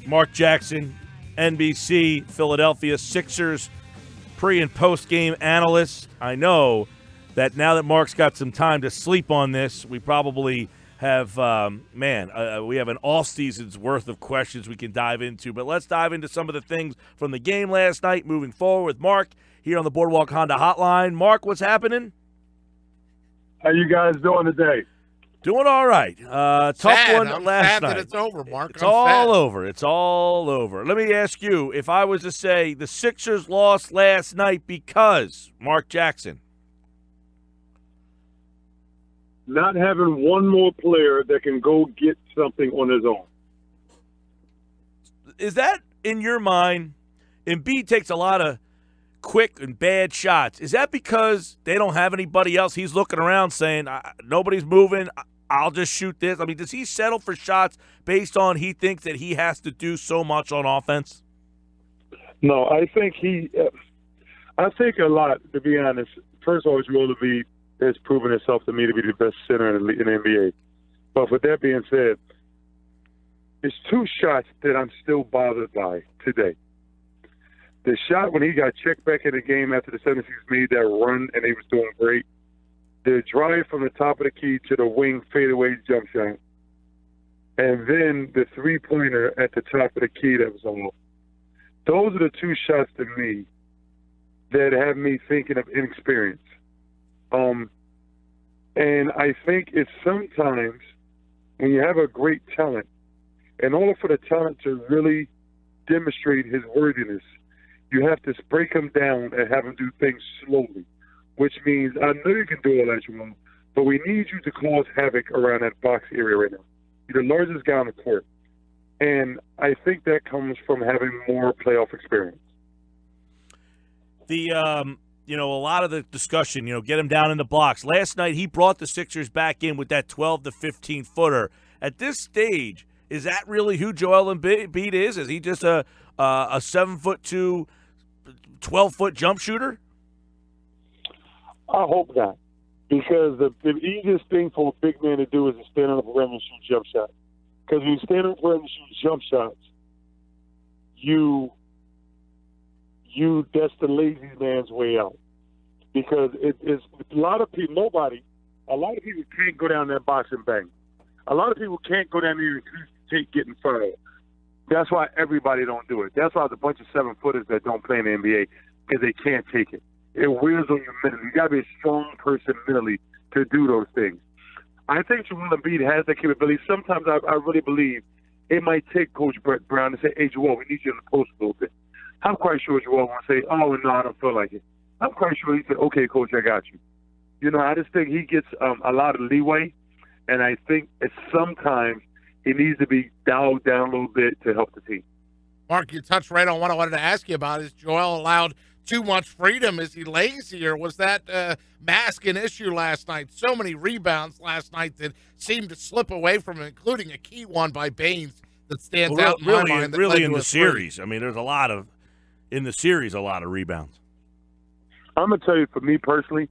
Marc Jackson, NBC Philadelphia Sixers pre- and post-game analyst. I know that now that Mark's got some time to sleep on this, we probably have, we have an off-season's worth of questions we can dive into. But let's dive into some of the things from the game last night moving forward with Mark here on the Boardwalk Honda Hotline. Mark, what's happening? How you guys doing today? Doing all right. Tough one I'm last sad night. that it's over, Mark. It's all over. It's all over. Let me ask you, if I was to say the Sixers lost last night because Marc Jackson. Not having one more player that can go get something on his own. Is that, in your mind, Embiid takes a lot of quick and bad shots. Is that because they don't have anybody else? He's looking around saying, nobody's moving, I'll just shoot this. I mean, does he settle for shots based on he thinks that he has to do so much on offense? No, I think I think a lot, to be honest. First of all, Joel Embiid has proven himself to me to be the best center in the NBA. But with that being said, it's two shots that I'm still bothered by today. The shot when he got checked back in the game after the 76ers made that run and he was doing great. The drive from the top of the key to the wing fadeaway jump shot. And then the three-pointer at the top of the key that was off. Those are the two shots to me that have me thinking of inexperience. And I think it's sometimes when you have a great talent, in order for the talent to really demonstrate his worthiness, you have to break him down and have him do things slowly, which means I know you can do all that you want, but we need you to cause havoc around that box area right now. You're the largest guy on the court. And I think that comes from having more playoff experience. A lot of the discussion, get him down in the blocks. Last night, he brought the Sixers back in with that 12 to 15-footer. At this stage, is that really who Joel Embiid is? Is he just a 7'2", 12-foot jump shooter? I hope not, because the easiest thing for a big man to do is to stand on the rim and shoot jump shots. Because when you stand on the rim and shoot jump shots, that's the lazy man's way out. Because it's a lot of people can't go down that box and bang. A lot of people can't go down there and take getting fouled. That's why everybody don't do it. That's why there's a bunch of 7-footers that don't play in the NBA, because they can't take it. It wears on you mentally. You got to be a strong person mentally to do those things. I think Joel Embiid has that capability. Sometimes I really believe it might take Coach Brett Brown to say, hey, Joel, we need you in the post a little bit. I'm quite sure Joel won't say, oh, no, I don't feel like it. I'm quite sure he said, okay, Coach, I got you. I just think he gets a lot of leeway, and I think sometimes he needs to be dialed down a little bit to help the team. Mark, you touched right on what I wanted to ask you about. Is Joel allowed too much freedom? Is he lazy, or was that mask an issue last night? So many rebounds last night that seemed to slip away from him, including a key one by Baines that stands out in my mind. Really in the series. I mean, there's a lot of rebounds. I'm going to tell you, for me personally,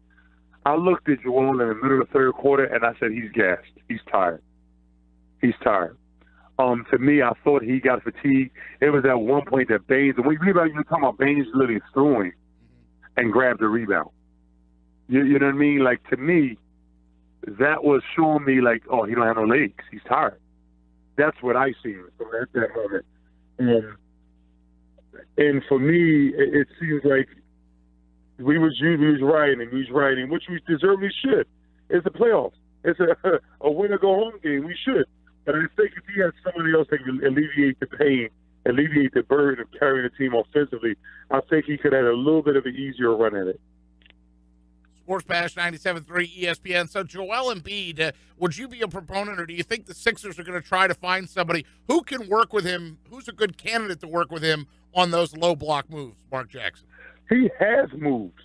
I looked at Joel in the middle of the third quarter, and I said, he's gassed. He's tired. To me, I thought he got fatigued. It was at one point that Baines, and when you're talking about Baines literally throwing and grabbed the rebound. You know what I mean? Like, to me, that was showing me, like, oh, he don't have no legs. He's tired. That's what I see from that moment. And for me, it seems like we was riding, which we deservedly should. It's the playoffs. It's a win or go home game. We should. But I think if he had somebody else that could alleviate the pain, alleviate the burden of carrying the team offensively, I think he could have a little bit of an easier run at it. Sports Bash 97.3 ESPN. So Joel Embiid, would you be a proponent, or do you think the Sixers are going to try to find somebody who can work with him, who's a good candidate to work with him on those low block moves, Marc Jackson? He has moves.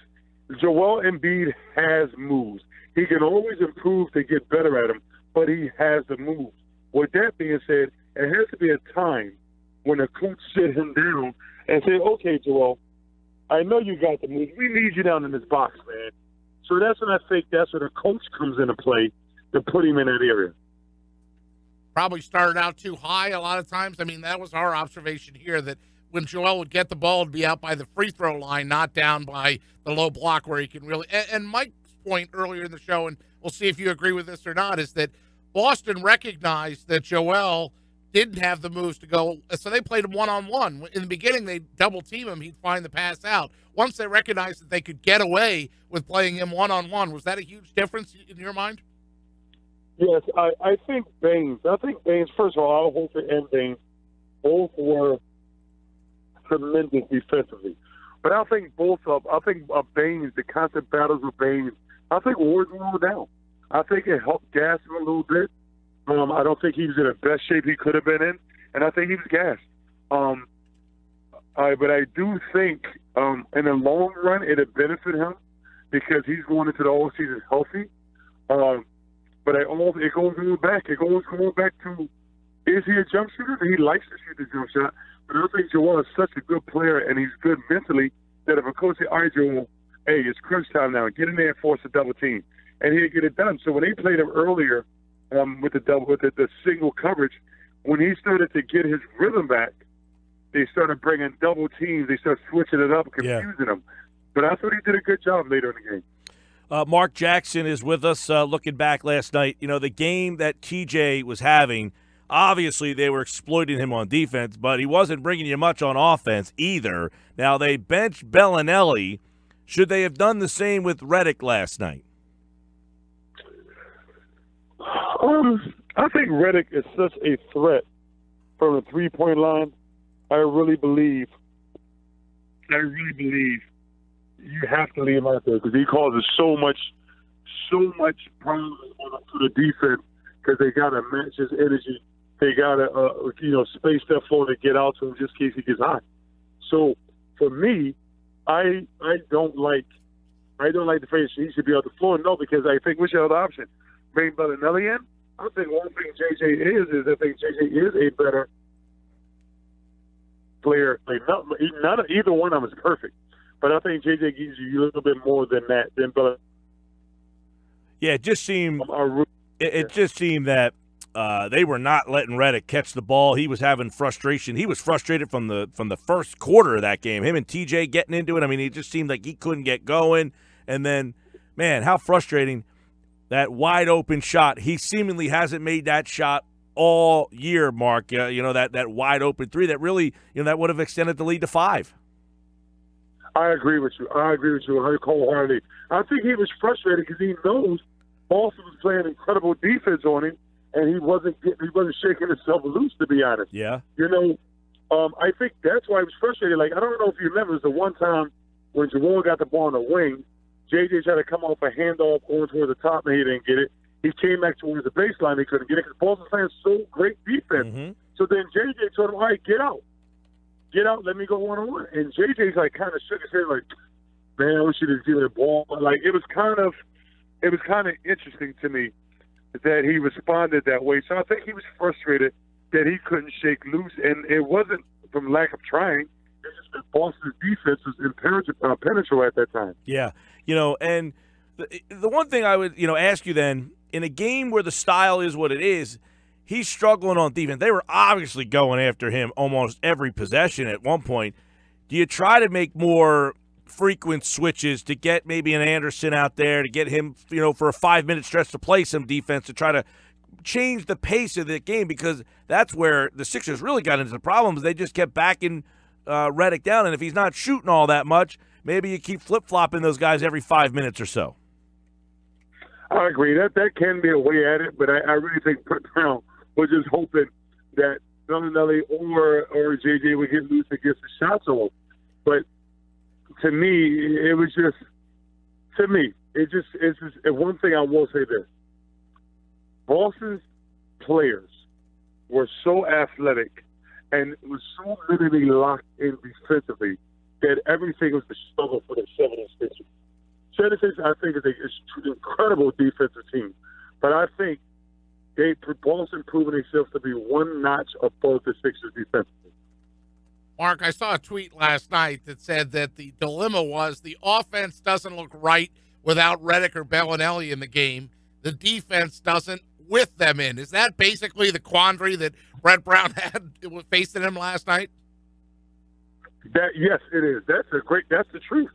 Joel Embiid has moves. He can always improve to get better at them, but he has the moves. With that being said, it has to be a time when a coach sit him down and say, okay, Joel, I know you got the moves. We need you down in this box, man. So that's when I think that's where the coach comes into play to put him in that area. probably started out too high a lot of times. I mean, that was our observation here, that when Joel would get the ball, it'd be out by the free throw line, not down by the low block where he can really – and Mike's point earlier in the show, and we'll see if you agree with this or not, is that Boston recognized that Joel didn't have the moves to go, so they played him one-on-one. In the beginning, they double-team him. He'd find the pass out. Once they recognized that they could get away with playing him one-on-one, was that a huge difference in your mind? Yes, I think Baines, first of all, Al Horford and Baines both were tremendous defensively. But I think Baines, the constant battles with Baines, I think wore him a little down. I think it helped gas him a little bit. I don't think he was in the best shape he could have been in, and I think he was gassed. But I do think in the long run it'll benefit him because he's going into the all season healthy. But it goes back. It goes back to, is he a jump shooter? He likes to shoot the jump shot. But I think Joel is such a good player and he's good mentally that if a coach says, all right, Joel, hey, it's crunch time now. Get in there and force a double team. And he'll get it done. So when they played him earlier with the single coverage, when he started to get his rhythm back, they started bringing double teams. They started switching it up, confusing him. But I thought he did a good job later in the game. Marc Jackson is with us looking back last night. You know, the game that TJ was having, obviously they were exploiting him on defense, but he wasn't bringing you much on offense either. Now, they benched Bellinelli. Should they have done the same with Redick last night? I think Redick is such a threat from the three-point line. I really believe you have to leave him out there because he causes so much problems to the defense because they got to match his energy. They got to, space that floor to get out to him just in case he gets hot. So for me, I don't like the phrase he should be on the floor. No, because I think what's your other option? Bring Bellinelli in? I think one thing JJ is I think JJ is a better player. Like either one of them is perfect, but I think JJ gives you a little bit more than that than Bellinelli. Yeah, it just seemed that they were not letting Redick catch the ball. He was having frustration. He was frustrated from the first quarter of that game. Him and TJ getting into it. I mean, it just seemed like he couldn't get going. And then, man, how frustrating. That wide-open shot, he seemingly hasn't made that shot all year, Mark. That wide-open three that really, that would have extended the lead to 5. I agree with you wholeheartedly. I think he was frustrated because he knows Boston was playing incredible defense on him, and he wasn't shaking himself loose, to be honest. Yeah. I think that's why he was frustrated. Like, I don't know if you remember, it was the one time when Joel got the ball on the wing, JJ tried to come off a handoff going towards the top, and he didn't get it. He came back towards the baseline. He couldn't get it because Boston playing so great defense. Mm-hmm. So then JJ told him, all right, get out. Get out, let me go one-on-one. And JJ's like kind of shook his head like, man, we should have given the ball. Like, it was kind of interesting to me that he responded that way. So I think he was frustrated that he couldn't shake loose. And it wasn't from lack of trying. It's just that Boston's defense was impenetrable at that time. Yeah. And the one thing I would, ask you then, in a game where the style is what it is, he's struggling on defense. They were obviously going after him almost every possession at one point. Do you try to make more frequent switches to get maybe an Anderson out there, to get him, for a 5-minute stretch to play some defense, to try to change the pace of the game? Because that's where the Sixers really got into the problems. They just kept backing Redick down, and if he's not shooting all that much, maybe you keep flip-flopping those guys every 5 minutes or so. I agree. That can be a way at it, but I really think Brown was just hoping that Bellinelli or JJ would get loose and get the shots off. But to me, it's one thing I will say this. Boston's players were so athletic and was so literally locked in defensively that everything was the struggle for the 76ers. 76ers, I think, is an incredible defensive team. But I think Boston proven themselves to be one notch above the Sixers defensively. Mark, I saw a tweet last night that said that the dilemma was the offense doesn't look right without Redick or Bellinelli in the game. The defense doesn't with them in. Is that basically the quandary that Brett Brown had facing him last night? Yes, it is. That's the truth.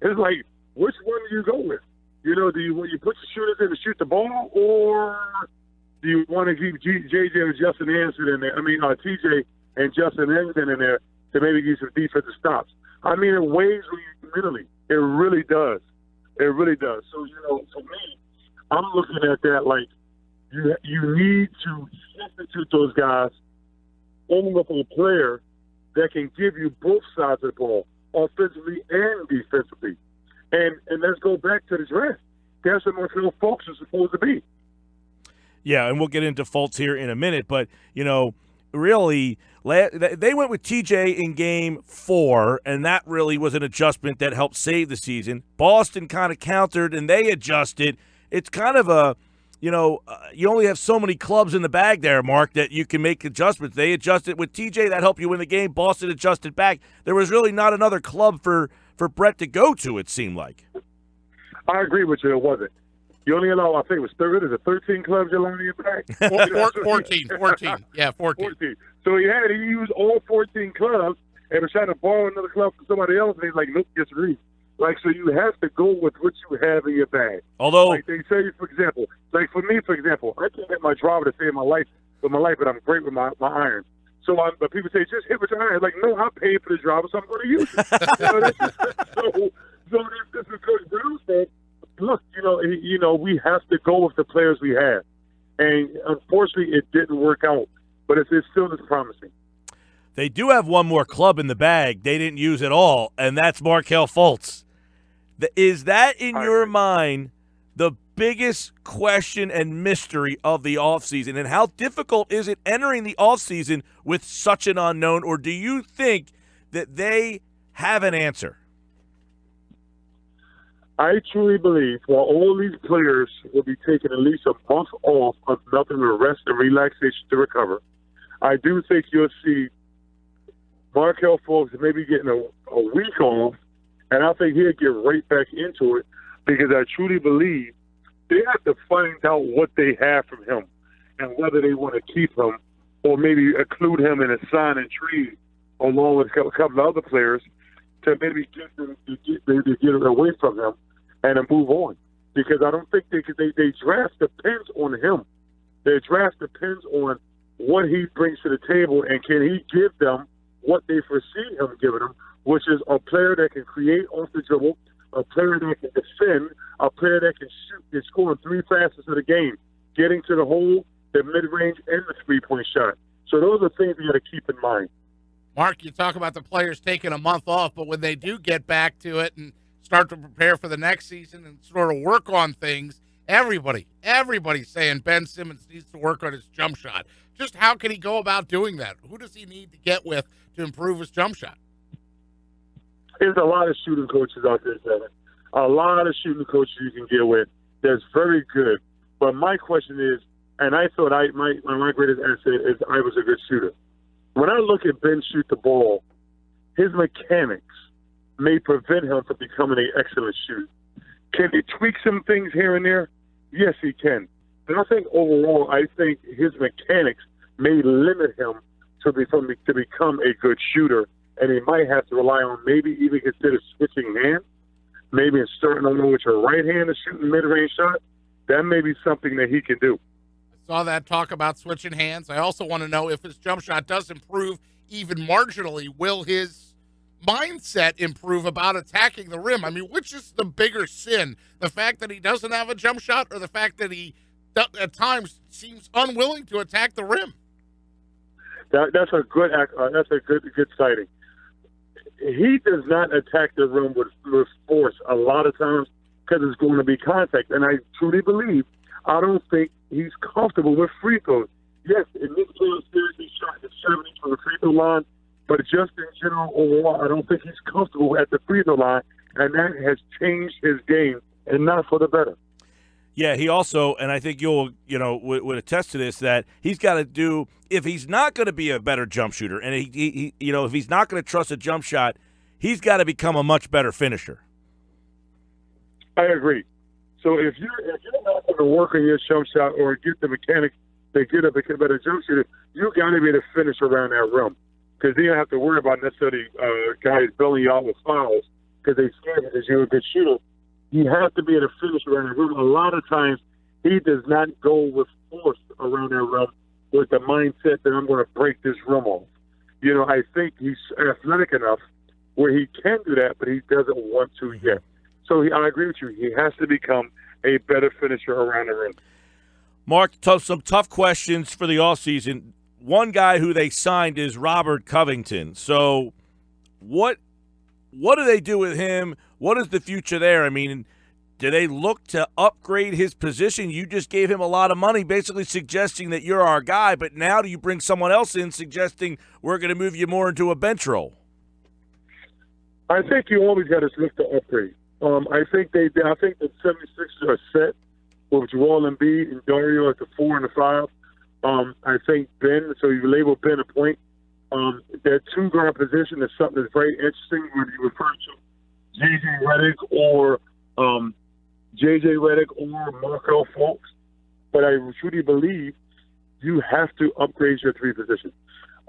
It's like, which one do you go with? You know, do you put the shooters in to shoot the ball, or do you want to keep JJ and Justin Anderson in there? TJ and Justin Anderson in there to maybe get some defensive stops. I mean, it weighs on you mentally. It really does. It really does. So, for me, I'm looking at that like you need to substitute those guys only with a player that can give you both sides of the ball, offensively and defensively. And let's go back to the draft. That's what Markelle Fultz is supposed to be. Yeah, and we'll get into Fultz here in a minute, but, really, they went with TJ in Game 4, and that really was an adjustment that helped save the season. Boston kind of countered, and they adjusted. It's kind of a, you only have so many clubs in the bag there, Mark, that you can make adjustments. They adjusted with TJ. That helped you win the game. Boston adjusted back. There was really not another club for Brett to go to, it seemed like. I agree with you. It wasn't. You only allow, I think it was 13 clubs you're allowing you back? 14. Yeah, 14. So he used all 14 clubs and was trying to borrow another club from somebody else, and he's like, nope, disagree. So you have to go with what you have in your bag. Although, like they say, for example, I can't get my driver to save my life, but I'm great with my irons. But people say, just hit with your irons. Like, no, I paid for the driver, so I'm going to use it. So this is Coach Brown said, look, we have to go with the players we have. And unfortunately, it didn't work out, but it still is promising. They do have one more club in the bag they didn't use at all, and that's Markelle Fultz. Is that, in your mind, the biggest question and mystery of the offseason? And how difficult is it entering the offseason with such an unknown, or do you think that they have an answer? I truly believe while all these players will be taking at least a month off of nothing but rest and relaxation to recover, I do think you'll see Markelle Fultz maybe getting a week off, and I think he'll get right back into it because I truly believe they have to find out what they have from him and whether they want to keep him or maybe include him in a sign and trade along with a couple of other players to maybe get them to get away from him and to move on. Because I don't think they draft depends on him. Their draft depends on what he brings to the table and can he give them what they foresee him giving them, which is a player that can create off the dribble, a player that can defend, a player that can shoot and score in 3 facets of the game, getting to the hole, the mid-range, and the three-point shot. So those are things you got to keep in mind. Mark, you talk about the players taking a month off, but when they do get back to it and start to prepare for the next season and sort of work on things, everybody's saying Ben Simmons needs to work on his jump shot. Just how can he go about doing that? Who does he need to get with to improve his jump shot? There's a lot of shooting coaches out there, Devin. A lot of shooting coaches you can get with that's very good. But my question is, and I thought my greatest asset is I was a good shooter. When I look at Ben shoot the ball, his mechanics may prevent him from becoming an excellent shooter. Can he tweak some things here and there? Yes, he can. But I think overall, his mechanics may limit him to become a good shooter, and he might have to rely on maybe even consider switching hands, maybe starting over with your right hand to shoot a mid-range shot. That may be something that he can do. Saw that talk about switching hands. I also want to know if his jump shot does improve even marginally, will his mindset improve about attacking the rim? I mean, which is the bigger sin? The fact that he doesn't have a jump shot or the fact that he at times seems unwilling to attack the rim? That's a good sighting. He does not attack the rim with force a lot of times because it's going to be contact. And I truly believe, I don't think he's comfortable with free throws. Yes, in this playoff series, he shot at 70 from the free throw line, but just in general, overall, I don't think he's comfortable at the free throw line, and that has changed his game, and not for the better. Yeah, he also, and I think you'll, would attest to this, that he's got to do, if he's not going to be a better jump shooter, and he if he's not going to trust a jump shot, he's got to become a much better finisher. I agree. So if you're not going to work on your jump shot or get the mechanics to get a better jump shooter, you got to be able to finish around that rim, because then you don't have to worry about necessarily guys bailing you out with fouls because they scared because you're a good shooter. You have to be able to finish around the rim. A lot of times he does not go with force around that rim with the mindset that I'm going to break this rim off. You know, I think he's athletic enough where he can do that, but he doesn't want to yet. So I agree with you. He has to become a better finisher around the rim. Mark, some tough questions for the offseason. One guy who they signed is Robert Covington. So what do they do with him? What is the future there? I mean, do they look to upgrade his position? You just gave him a lot of money, basically suggesting that you're our guy, but now do you bring someone else in suggesting we're going to move you more into a bench role? I think you always got to look to upgrade. I think the 76ers are set with Joel Embiid and Dario at the 4 and the 5. I think Ben, so you label Ben a point. That two-guard position is something that's very interesting when you refer to J.J. Redick or Marco Fultz. But I truly believe you have to upgrade your three positions.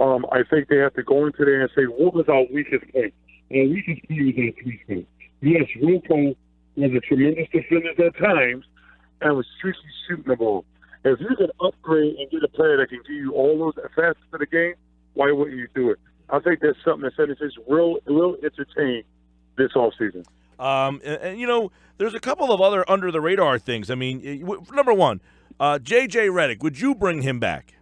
I think they have to go into there and say, what was our weakest point? And our weakest point was our three-point. Yes, Wilco was a tremendous defender at times and was strictly shooting the ball. If you can upgrade and get a player that can give you all those facets of the game, why wouldn't you do it? I think that's something that 76 will entertain this offseason. And, you know, there's a couple of other under-the-radar things. I mean, number one, J.J. Redick, would you bring him back?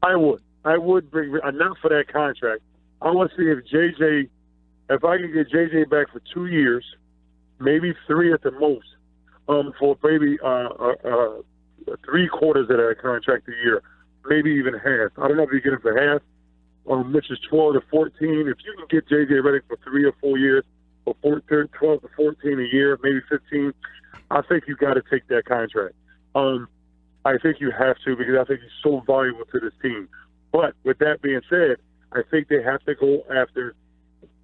I would. I would bring – not for that contract. I want to see if I can get J.J. back for 2 years, maybe 3 at the most, for maybe three-quarters of that contract a year, maybe even half. I don't know if you get him for half, which is 12 to 14. If you can get J.J. Redick for 3 or 4 years, or 12 to 14 a year, maybe 15, I think you got to take that contract. I think you have to, because I think he's so valuable to this team. But with that being said, I think they have to go after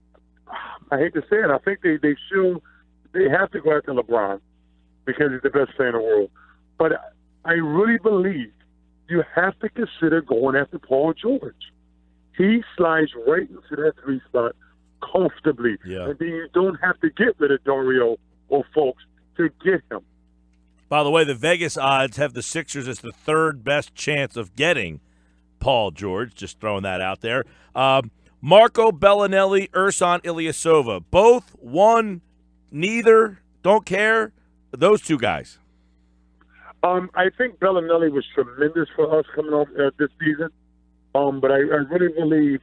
– I hate to say it. I think they have to go after LeBron because he's the best player in the world. But I really believe you have to consider going after Paul George. He slides right into that three spot comfortably. Yeah. And then you don't have to get rid of Dario or folks to get him. By the way, the Vegas odds have the Sixers as the third best chance of getting Paul George. Just throwing that out there. Marco Bellinelli, Ersan Ilyasova. Both, one, neither, don't care. Those two guys. I think Bellinelli was tremendous for us coming off this season. But I really believe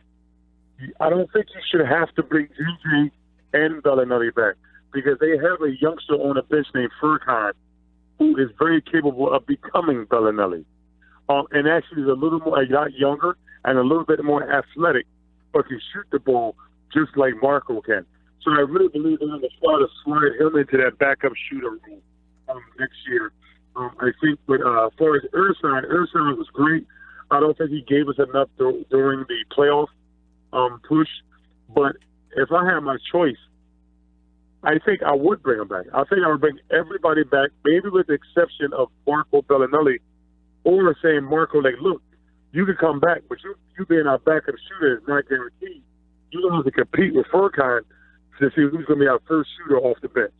I don't think you should have to bring JJ and Bellinelli back because they have a youngster on the bench named Furkan who is very capable of becoming Bellinelli. And actually is a lot younger and a little bit more athletic, but can shoot the ball just like Marco can. So I really believe they're going to try to slide him into that backup shooter role next year. I think, but as far as Ersan was great. I don't think he gave us enough during the playoff push. But if I had my choice, I think I would bring him back. I think I would bring everybody back, maybe with the exception of Marco Bellinelli, or saying, Marco, like, look, you can come back, but you being our backup shooter is not guaranteed. You're going to have to compete with Furkan to see who's going to be our first shooter off the bench.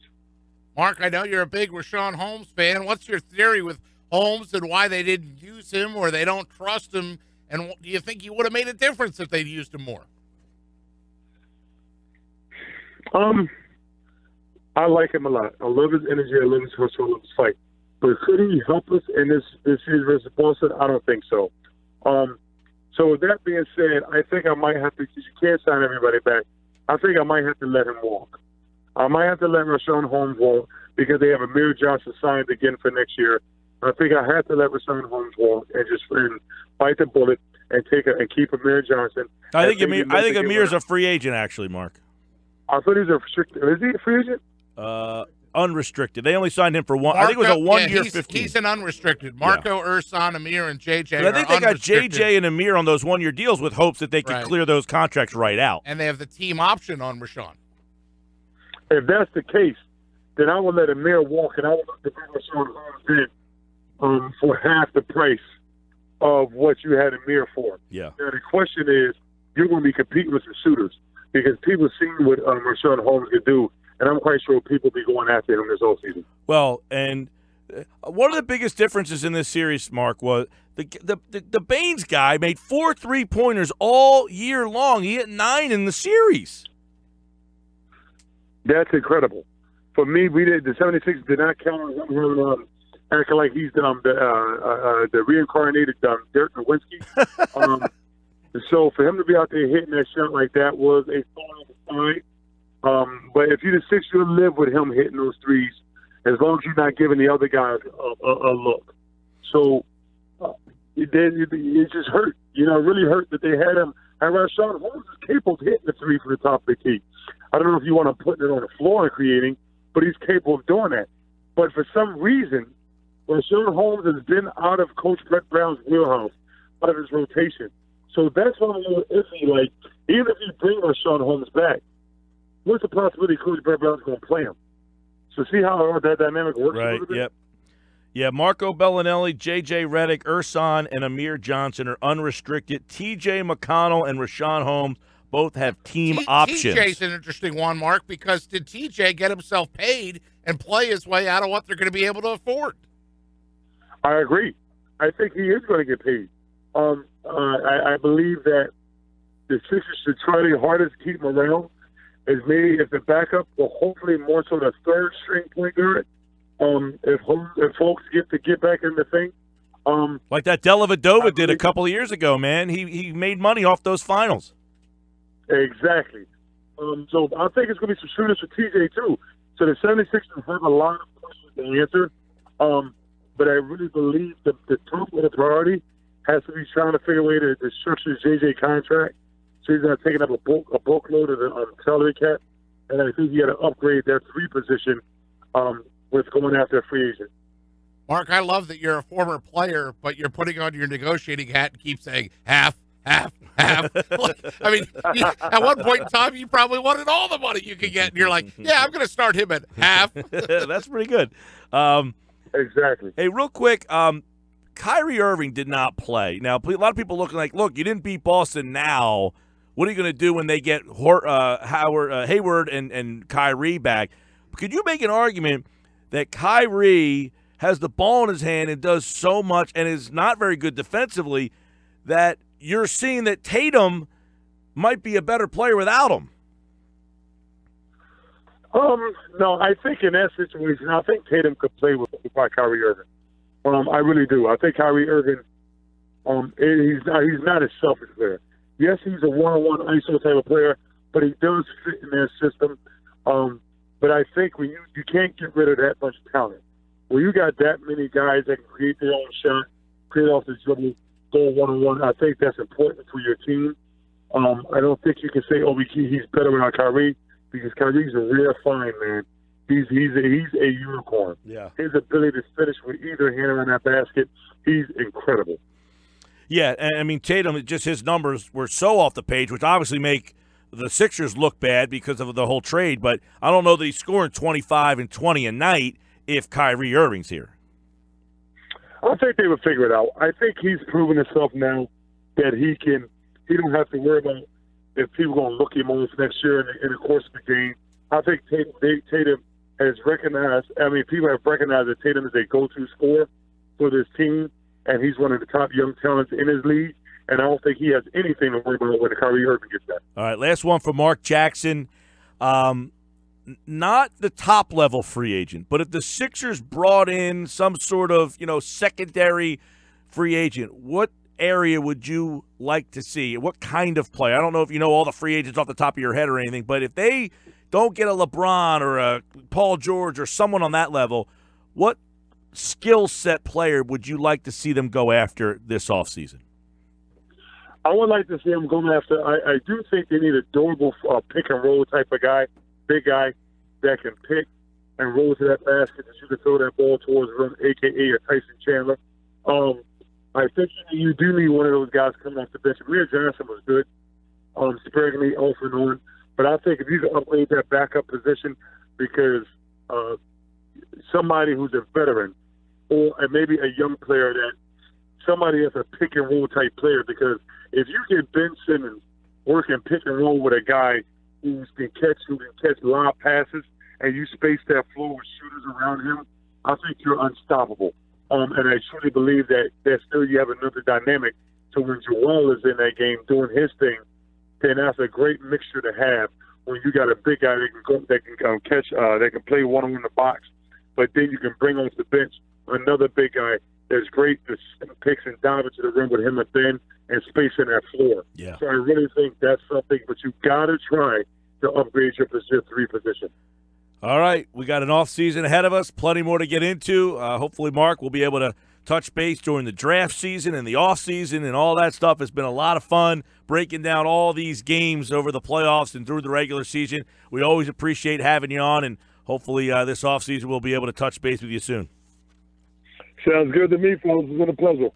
Mark, I know you're a big Rashawn Holmes fan. What's your theory with Holmes and why they didn't use him or they don't trust him? And do you think he would have made a difference if they'd used him more? I like him a lot. I love his energy. I love his hustle. I love his fight. But could he help us in this series versus Boston? I don't think so. So with that being said, I think I might have to, because you can't sign everybody back, I think I might have to let him walk. I might have to let Rashawn Holmes walk because they have Amir Johnson signed again for next year. I think I have to let Rashawn Holmes walk and just bite the bullet and keep Amir Johnson. I think Amir's a free agent, actually, Mark. I thought he's a restricted. Is he a free agent? Unrestricted. They only signed him for one. I think it was a 1 year, 15. He's an unrestricted. Marco, Ersan, Amir, and JJ. But I think they got JJ and Amir on those 1 year deals with hopes that they could clear those contracts right out. And they have the team option on Rashawn. If that's the case, then I would let Amir walk, and I would let the Rashawn Holmes in for half the price of what you had Amir for. Yeah. Now, the question is, you're going to be competing with some shooters because people seen what Rashawn Holmes could do, and I'm quite sure people will be going after him this offseason. Well, and one of the biggest differences in this series, Mark, was the Baines guy made 4 3-pointers all year long. He hit 9 in the series. That's incredible. For me, the 76ers did not count on him acting like he's the reincarnated Dirk Nowitzki. So for him to be out there hitting that shot like that was a sign. But if you're the Sixers, you'll live with him hitting those threes as long as you're not giving the other guys a look. So it just hurt. It really hurt that they had him. And Rashawn Holmes is capable of hitting the three from the top of the key. I don't know if you want to put it on the floor and creating, but he's capable of doing that. But for some reason, Rashawn Holmes has been out of Coach Brett Brown's wheelhouse, out of his rotation. So that's why I'm a little iffy. Like, even if you bring Rashawn Holmes back, what's the possibility Coach Brett Brown's going to play him? So see how that dynamic works a little bit? Yep. Yeah, Marco Bellinelli, J.J. Redick, Ersan, and Amir Johnson are unrestricted. T.J. McConnell and Rashawn Holmes both have team options. T.J.'s an interesting one, Mark, because did T.J. get himself paid and play his way out of what they're going to be able to afford? I agree. I think he is going to get paid. I believe that the Sixers should try their hardest to keep him around. As maybe if the backup, or hopefully more so the third string point guard. If folks get back in the thing, like that Dellavedova did a couple of years ago, man. He made money off those finals. Exactly. So I think it's going to be some shooters for TJ too. So the 76ers have a lot of questions to answer. But I really believe the top of the priority has to be trying to figure a way to structure JJ contract so he's not taking up a bulk load of the salary cap. And I think you got to upgrade their three position with going after a free agent. Mark, I love that you're a former player, but you're putting on your negotiating hat and keep saying half. Look, I mean, at one point in time, you probably wanted all the money you could get, and you're like, yeah, I'm going to start him at half. That's pretty good. Exactly. Hey, real quick, Kyrie Irving did not play. Now, a lot of people looking like, look, you didn't beat Boston now. What are you going to do when they get Hayward and Kyrie back? Could you make an argument that Kyrie has the ball in his hand and does so much and is not very good defensively that you're seeing that Tatum might be a better player without him? No, I think in that situation, I think Tatum could play with Kyrie Irving. I really do. I think Kyrie Irving, he's not a selfish player. Yes, he's a one-on-one ISO type of player, but he does fit in their system. But I think when you can't get rid of that much talent. When you got that many guys that can create their own shot, create off the dribble, go one-on-one, I think that's important for your team. I don't think you can say, he's better without Kyrie, because Kyrie's a rare find, man. He's a unicorn. Yeah. His ability to finish with either hand around that basket, he's incredible. Yeah, and I mean, Tatum, just his numbers were so off the page, which obviously make the Sixers look bad because of the whole trade, but I don't know that he's scoring 25 and 20 a night if Kyrie Irving's here. I think they would figure it out. I think he's proven himself now that he don't have to worry about if people are going to look him off next year in the course of the game. I think Tatum has recognized, people have recognized that Tatum is a go-to scorer for this team, and he's one of the top young talents in his league, and I don't think he has anything to worry about when Kyrie Irving gets back. All right, last one for Marc Jackson. Not the top-level free agent, but if the Sixers brought in some sort of, secondary free agent, what area would you like to see? What kind of player? I don't know if you know all the free agents off the top of your head or anything, but if they don't get a LeBron or a Paul George or someone on that level, what skill set player would you like to see them go after this offseason? I would like to see them going after. I do think they need a durable pick and roll type of guy, big guy that can pick and roll to that basket that you can throw that ball towards rim, a.k.a. a Tyson Chandler. I think you do need one of those guys coming off the bench. Amir Johnson was good, sparingly off and on. But I think if you can upgrade that backup position, because somebody who's a veteran or maybe a young player that somebody that's a pick and roll type player, because if you get Ben Simmons working pick and roll with a guy who can catch lob passes and you space that floor with shooters around him, I think you're unstoppable. And I truly believe that still you have another dynamic. So when Joel is in that game doing his thing, then that's a great mixture to have when you got a big guy that can play one-on-one in the box, but then you can bring onto the bench another big guy that's great to picks and dive into the rim with him and Ben and spacing that floor. Yeah. So I really think that's something, but you got to try to upgrade your three position. All right, we got an off season ahead of us, plenty more to get into. Hopefully, Mark will be able to touch base during the draft season and the off season and all that stuff. It's been a lot of fun breaking down all these games over the playoffs and through the regular season. We always appreciate having you on, and hopefully this off season we'll be able to touch base with you soon. Sounds good to me, folks. It's been a pleasure.